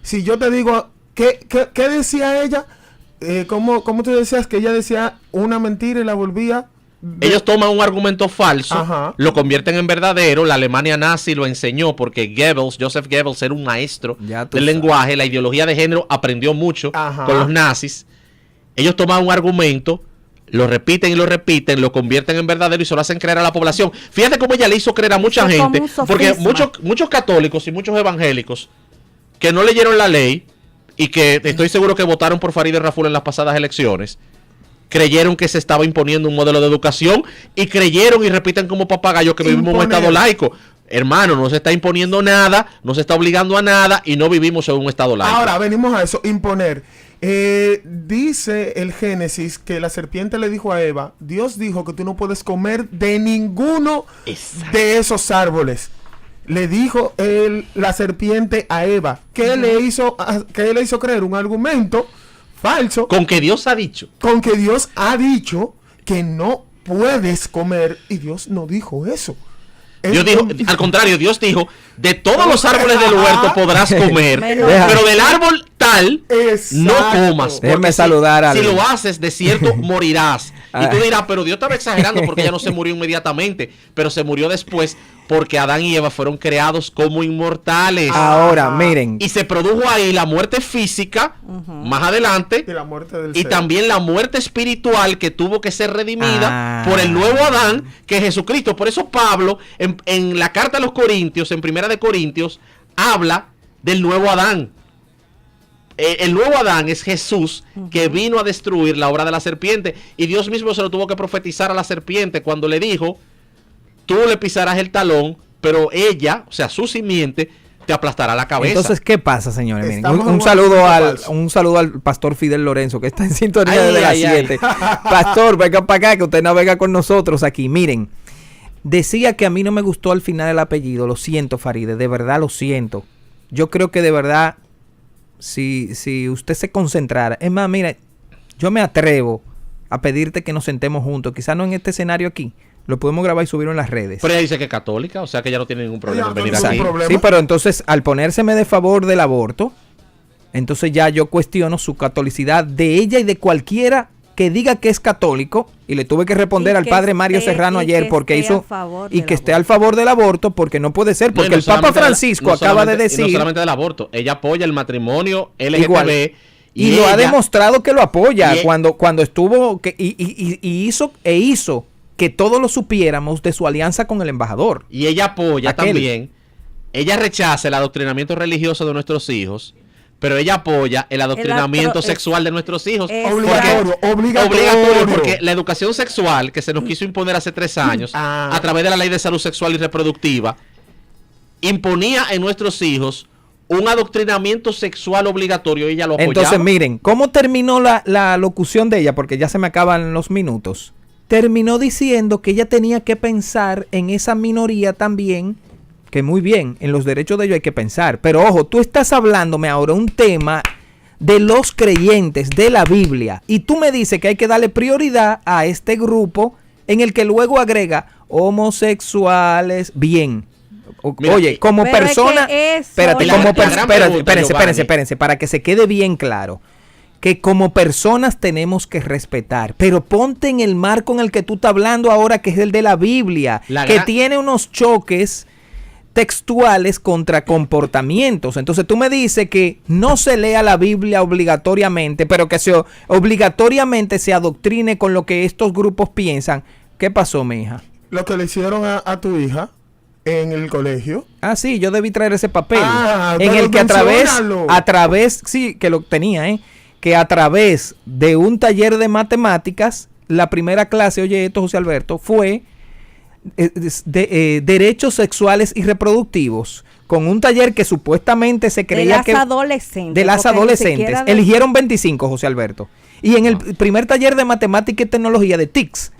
Si yo te digo, ¿qué decía ella? ¿Cómo tú decías que ella decía una mentira y la volvía? Ellos toman un argumento falso, Ajá. lo convierten en verdadero. La Alemania nazi lo enseñó porque Joseph Goebbels era un maestro Ya tú del sabes. lenguaje. La ideología de género aprendió mucho Ajá. con los nazis. Ellos toman un argumento, lo repiten y lo repiten, lo convierten en verdadero y se lo hacen creer a la población. Fíjate cómo ella le hizo creer a mucha Eso es como gente, un porque sofisma. muchos católicos y muchos evangélicos que no leyeron la ley y que estoy seguro que votaron por Farideh Raful en las pasadas elecciones, creyeron que se estaba imponiendo un modelo de educación y creyeron y repiten como papagayos que vivimos en un Imponer. estado laico. Hermano, no se está imponiendo nada, no se está obligando a nada y no vivimos en un estado laico. Ahora, venimos a eso, imponer. Dice el Génesis que la serpiente le dijo a Eva, Dios dijo que tú no puedes comer de ninguno Exacto. de esos árboles. Le dijo la serpiente a Eva. ¿Qué le hizo creer? Un argumento falso Con que Dios ha dicho. con que Dios ha dicho que no puedes comer y Dios no dijo eso. Dios dijo, al contrario, Dios dijo, de todos los árboles del huerto podrás comer, Menos- pero del árbol tal no Exacto. comas. Déjeme porque saludar a si alguien. lo haces, de cierto morirás. Y Ah. tú dirás, pero Dios estaba exagerando porque ella no se murió inmediatamente, pero se murió después porque Adán y Eva fueron creados como inmortales. Ahora, miren. Y se produjo ahí la muerte física, más adelante, Y la muerte del y ser. también la muerte espiritual que tuvo que ser redimida por el nuevo Adán, que es Jesucristo. Por eso Pablo, en la carta a los Corintios, en Primera de Corintios, habla del nuevo Adán. El nuevo Adán es Jesús, que vino a destruir la obra de la serpiente. Y Dios mismo se lo tuvo que profetizar a la serpiente cuando le dijo, tú le pisarás el talón, pero ella, o sea, su simiente, te aplastará la cabeza. Entonces, ¿qué pasa, señores? Miren, Estamos un en un saludo argumento falso. un saludo al pastor Fidel Lorenzo, que está en sintonía Ay, desde las ay, ay. 7. Pastor, venga para acá, que usted navega con nosotros aquí. Miren, decía que a mí no me gustó al final el apellido. Lo siento, Farideh, de verdad lo siento. Yo creo que de verdad, si usted se concentrara. Es más, mira, yo me atrevo a pedirte que nos sentemos juntos. Quizás no en este escenario aquí. Lo podemos grabar y subirlo en las redes. Pero ella dice que es católica, o sea que ella no tiene ningún problema Ella en no venir tiene aquí. ningún problema. Sí, pero entonces al ponérseme de favor del aborto, entonces ya yo cuestiono su catolicidad de ella y de cualquiera que diga que es católico. Y le tuve que responder Y al que padre Mario esté- Serrano y ayer que porque esté hizo a favor y del que esté aborto. al favor del aborto, porque no puede ser, No, y porque no el Papa solamente Francisco no acaba de solamente- y no decir solamente del aborto, ella apoya el matrimonio LGTB. igual y lo ha ella- demostrado que lo apoya y- cuando estuvo y hizo que todos lo supiéramos de su alianza con el embajador. Y ella apoya Aquel. también, ella rechaza el adoctrinamiento religioso de nuestros hijos, pero ella apoya el adoctrinamiento sexual de nuestros hijos. Obligatorio, porque la educación sexual que se nos quiso imponer hace 3 años, a través de la Ley de Salud Sexual y Reproductiva, imponía en nuestros hijos un adoctrinamiento sexual obligatorio y ella lo apoyaba. Entonces, miren, ¿cómo terminó la locución de ella? Porque ya se me acaban los minutos. Terminó diciendo que ella tenía que pensar en esa minoría también, que muy bien, en los derechos de ellos hay que pensar. Pero ojo, tú estás hablándome ahora un tema de los creyentes de la Biblia y tú me dices que hay que darle prioridad a este grupo en el que luego agrega homosexuales. Bien, Mira, oye, como pero persona, es que eso- espérate, La- como la gran pregunta, espérense, Giovanni. para que se quede bien claro, que como personas tenemos que respetar, pero ponte en el marco en el que tú estás hablando ahora, que es el de la Biblia, que tiene unos choques textuales contra comportamientos. Entonces tú me dices que no se lea la Biblia obligatoriamente, pero que obligatoriamente se adoctrine con lo que estos grupos piensan. ¿Qué pasó, mi hija? Lo que le hicieron a tu hija en el colegio. Ah, sí, yo debí traer ese papel. En pero el que menciónalo. a través, sí, que lo tenía, que a través de un taller de matemáticas, la primera clase, oye esto, José Alberto, fue derechos sexuales y reproductivos, con un taller que supuestamente se creía que... De las porque adolescentes. Eligieron 25, José Alberto. Y en el primer taller de matemática y tecnología de TICS,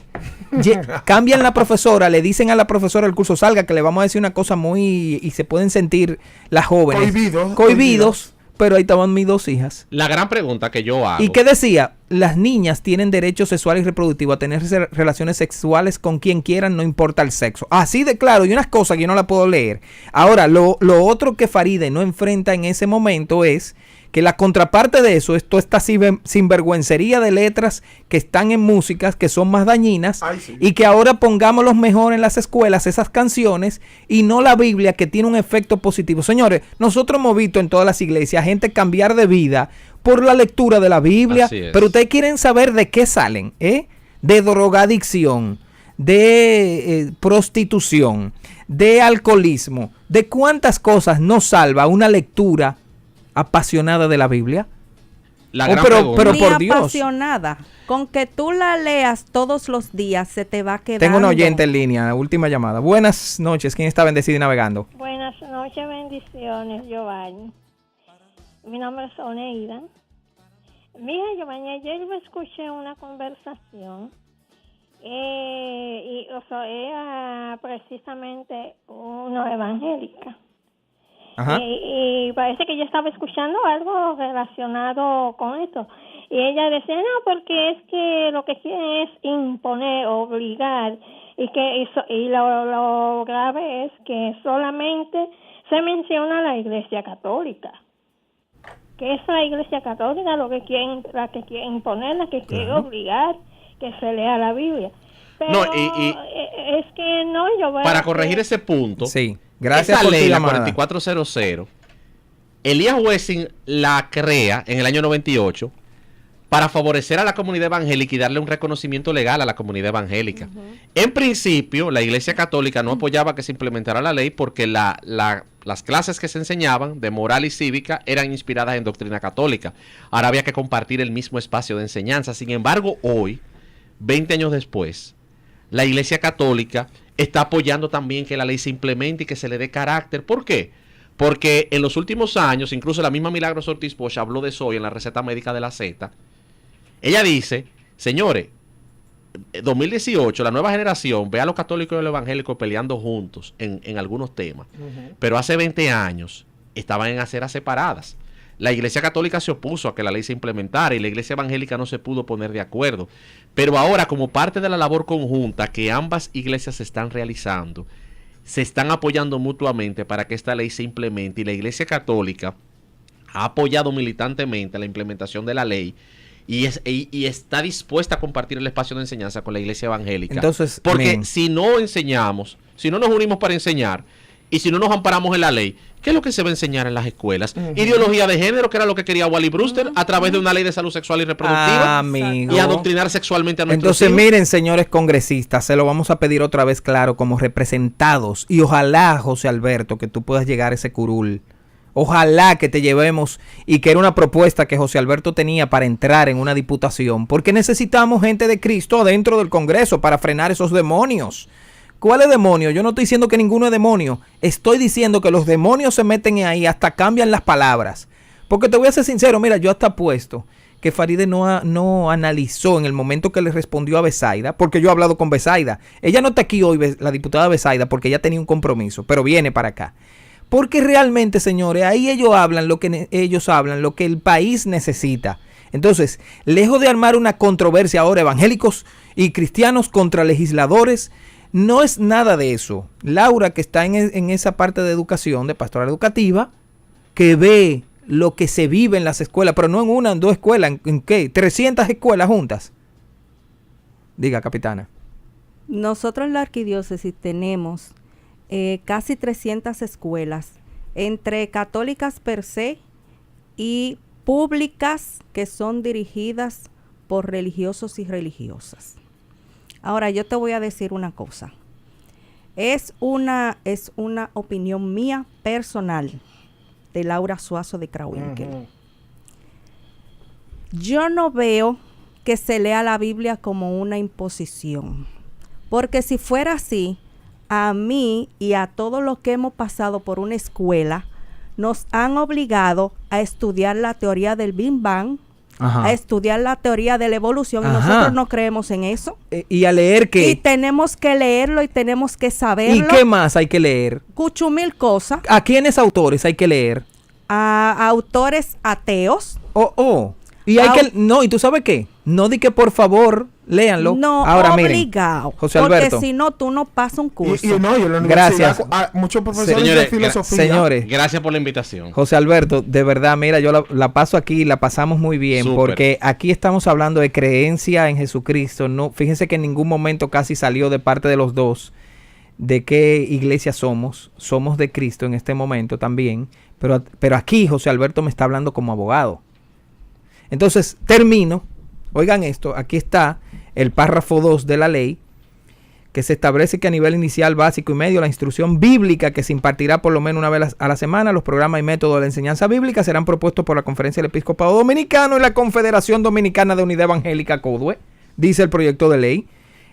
cambian la profesora, le dicen a la profesora del curso, salga, que le vamos a decir una cosa muy... Y se pueden sentir las jóvenes. Cohibidos. Pero ahí estaban mis 2 hijas. La gran pregunta que yo hago. ¿Y qué decía? Las niñas tienen derecho sexual y reproductivo a tener relaciones sexuales con quien quieran, no importa el sexo. Así de claro, y unas cosas que yo no la puedo leer. Ahora, lo otro que Faride no enfrenta en ese momento es que la contraparte de eso es toda esta sinvergüencería de letras que están en músicas que son más dañinas. Ay, sí. Y que ahora pongámoslos mejor en las escuelas esas canciones y no la Biblia, que tiene un efecto positivo. Señores, nosotros hemos visto en todas las iglesias gente cambiar de vida por la lectura de la Biblia, Así es. pero ustedes quieren saber de qué salen, de drogadicción, de prostitución, de alcoholismo, de cuántas cosas nos salva una lectura apasionada de la Biblia. La gran pregunta. pero Ni por Dios. apasionada. Con que tú la leas todos los días se te va quedando. Tengo un oyente en línea, última llamada. Buenas noches, ¿quién está bendecido y navegando? Buenas noches, bendiciones, Giovanni. Mi nombre es Oneida. Mira, Giovanni, ayer yo escuché una conversación y era precisamente una evangélica. Ajá. Y parece que yo estaba escuchando algo relacionado con esto. Y ella decía, no, porque es que lo que quieren es imponer, obligar. Y lo grave es que solamente se menciona la Iglesia Católica. Que es la Iglesia Católica la que quiere imponer, la que quiere obligar que se lea la Biblia. Pero No, es que no, yo veo para que- corregir ese punto, Sí, gracias esa por ley, tu la llamada. 4400, Elías Wessing la crea en el año 98 para favorecer a la comunidad evangélica y darle un reconocimiento legal a la comunidad evangélica. En principio, la Iglesia Católica no apoyaba que se implementara la ley porque las clases que se enseñaban de moral y cívica eran inspiradas en doctrina católica. Ahora había que compartir el mismo espacio de enseñanza. Sin embargo, hoy, 20 años después, la Iglesia Católica está apoyando también que la ley se implemente y que se le dé carácter. ¿Por qué? Porque en los últimos años, incluso la misma Milagros Ortiz Bosch habló de eso hoy en la receta médica de la Z. Ella dice, señores, 2018, la nueva generación ve a los católicos y a los evangélicos peleando juntos en algunos temas. Pero hace 20 años estaban en aceras separadas. La Iglesia Católica se opuso a que la ley se implementara y la Iglesia Evangélica no se pudo poner de acuerdo. Pero ahora, como parte de la labor conjunta que ambas iglesias están realizando, se están apoyando mutuamente para que esta ley se implemente, y la Iglesia Católica ha apoyado militantemente la implementación de la ley y está dispuesta a compartir el espacio de enseñanza con la Iglesia Evangélica. Entonces, porque si no enseñamos, si no nos unimos para enseñar y si no nos amparamos en la ley, ¿qué es lo que se va a enseñar en las escuelas? Ideología de género, que era lo que quería Wally Brewster, a través de una ley de salud sexual y reproductiva, Amigo. y adoctrinar sexualmente a nuestros Entonces, hijos. miren, señores congresistas, se lo vamos a pedir otra vez claro como representados. Y ojalá, José Alberto, que tú puedas llegar a ese curul. Ojalá que te llevemos, y que era una propuesta que José Alberto tenía para entrar en una diputación, porque necesitamos gente de Cristo dentro del Congreso para frenar esos demonios. ¿Cuáles demonios? Yo no estoy diciendo que ninguno es demonio. Estoy diciendo que los demonios se meten ahí, hasta cambian las palabras. Porque te voy a ser sincero, mira, yo hasta apuesto que Faride no analizó en el momento que le respondió a Besaida, porque yo he hablado con Besaida. Ella no está aquí hoy, la diputada Besaida, porque ella tenía un compromiso, pero viene para acá. Porque realmente, señores, ahí ellos hablan lo que el país necesita. Entonces, lejos de armar una controversia ahora, evangélicos y cristianos contra legisladores, no es nada de eso. Laura, que está en esa parte de educación, de pastoral educativa, que ve lo que se vive en las escuelas, pero no en una, en dos escuelas, ¿en qué? 300 escuelas juntas. Diga, capitana. Nosotros en la arquidiócesis tenemos casi 300 escuelas, entre católicas per se y públicas que son dirigidas por religiosos y religiosas. Ahora, yo te voy a decir una cosa. Es una opinión mía personal, de Laura Suazo de Krawinkel. Yo no veo que se lea la Biblia como una imposición, porque si fuera así, a mí y a todos los que hemos pasado por una escuela, nos han obligado a estudiar la teoría del Big Bang, a estudiar la teoría de la evolución, y nosotros no creemos en eso. ¿Y a leer qué? Y tenemos que leerlo y tenemos que saberlo. ¿Y qué más hay que leer? Cuchumil cosas. ¿A quiénes autores hay que leer? A autores ateos. Y hay que... No, ¿y tú sabes qué? No di que por favor léanlo. No, ahora obligado. Miren, José Alberto. Porque si no, tú no pasas un curso. Y no, yo en la Gracias. muchos profesores Señores, de filosofía. Señores. Gracias por la invitación. José Alberto, de verdad, mira, yo la paso aquí, la pasamos muy bien, Súper. porque aquí estamos hablando de creencia en Jesucristo. No, fíjense que en ningún momento casi salió de parte de los dos de qué iglesia somos. Somos de Cristo en este momento también, pero aquí José Alberto me está hablando como abogado. Entonces, termino. Oigan esto, aquí está el párrafo 2 de la ley, que se establece que a nivel inicial, básico y medio, la instrucción bíblica que se impartirá por lo menos una vez a la semana, los programas y métodos de la enseñanza bíblica serán propuestos por la Conferencia del Episcopado Dominicano y la Confederación Dominicana de Unidad Evangélica CODUE, dice el proyecto de ley.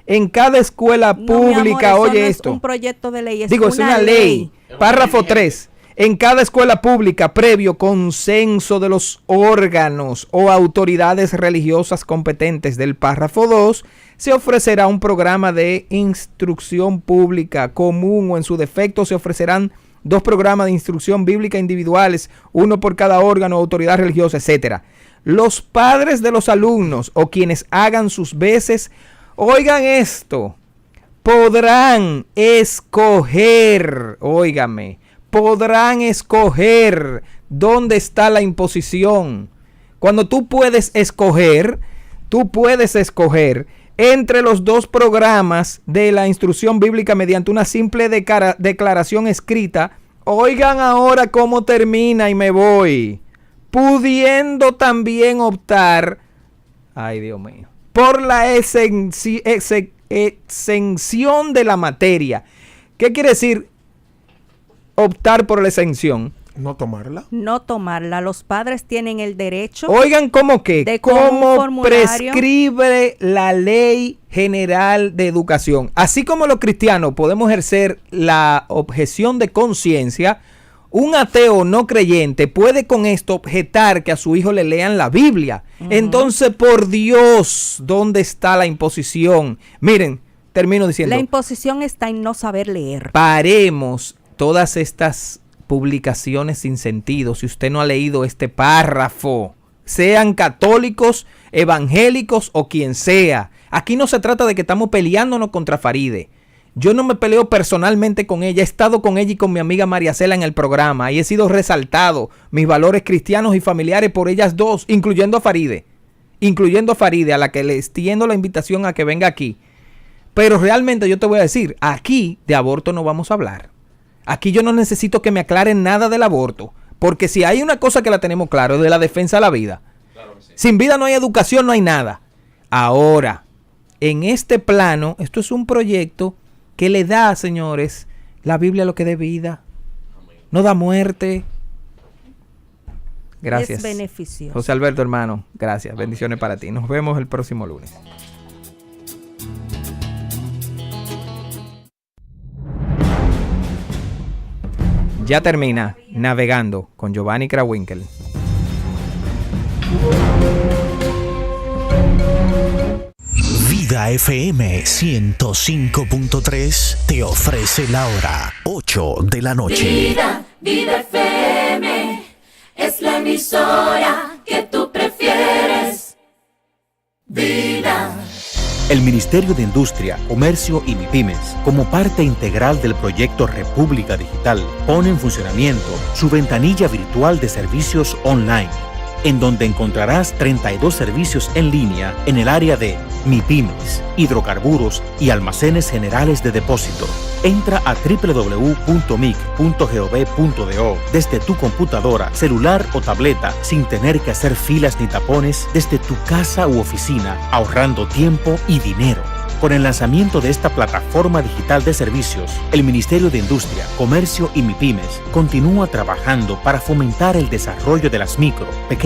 En cada escuela pública, mi amor, oye no esto. Es un proyecto de ley, Es una ley. Párrafo 3. En cada escuela pública, previo consenso de los órganos o autoridades religiosas competentes del párrafo 2, se ofrecerá un programa de instrucción pública común, o en su defecto se ofrecerán 2 programas de instrucción bíblica individuales, uno por cada órgano o autoridad religiosa, etc. Los padres de los alumnos o quienes hagan sus veces, oigan esto, podrán escoger, podrán escoger dónde está la imposición. Cuando tú puedes escoger entre los 2 programas de la instrucción bíblica mediante una simple declaración escrita. Oigan ahora cómo termina y me voy. Pudiendo también optar, ay Dios mío, por la exención de la materia. ¿Qué quiere decir optar por la exención? No tomarla. No tomarla. Los padres tienen el derecho. Oigan, ¿cómo qué? De ¿Cómo prescribe la Ley General de Educación? Así como los cristianos podemos ejercer la objeción de conciencia, un ateo no creyente puede con esto objetar que a su hijo le lean la Biblia. Entonces, por Dios, ¿dónde está la imposición? Miren, termino diciendo. La imposición está en no saber leer. Paremos todas estas publicaciones sin sentido. Si usted no ha leído este párrafo, sean católicos, evangélicos o quien sea, aquí no se trata de que estamos peleándonos contra Faride. Yo no me peleo personalmente con ella, he estado con ella y con mi amiga María Cela en el programa y he sido resaltado mis valores cristianos y familiares por ellas dos, incluyendo a Faride, a la que le extiendo la invitación a que venga aquí. Pero realmente yo te voy a decir, aquí de aborto no vamos a hablar. Aquí yo no necesito que me aclaren nada del aborto, porque si hay una cosa que la tenemos claro, es de la defensa de la vida. Claro que sí. Sin vida no hay educación, no hay nada. Ahora, en este plano, esto es un proyecto que le da, señores, la Biblia lo que dé vida. No da muerte. Gracias. Es beneficioso. José Alberto, hermano, gracias. Bendiciones para ti. Nos vemos el próximo lunes. Ya termina Navegando con Giovanni Krawinkel. Vida FM 105.3 te ofrece la hora 8 de la noche. Vida FM es la emisora que tú prefieres. Vida. El Ministerio de Industria, Comercio y MIPYMES, como parte integral del proyecto República Digital, pone en funcionamiento su ventanilla virtual de servicios online, en donde encontrarás 32 servicios en línea en el área de MIPYMES, hidrocarburos y almacenes generales de depósito. Entra a www.mic.gov.do desde tu computadora, celular o tableta sin tener que hacer filas ni tapones desde tu casa u oficina, ahorrando tiempo y dinero. Con el lanzamiento de esta plataforma digital de servicios, el Ministerio de Industria, Comercio y MIPYMES continúa trabajando para fomentar el desarrollo de las micro, pequeñas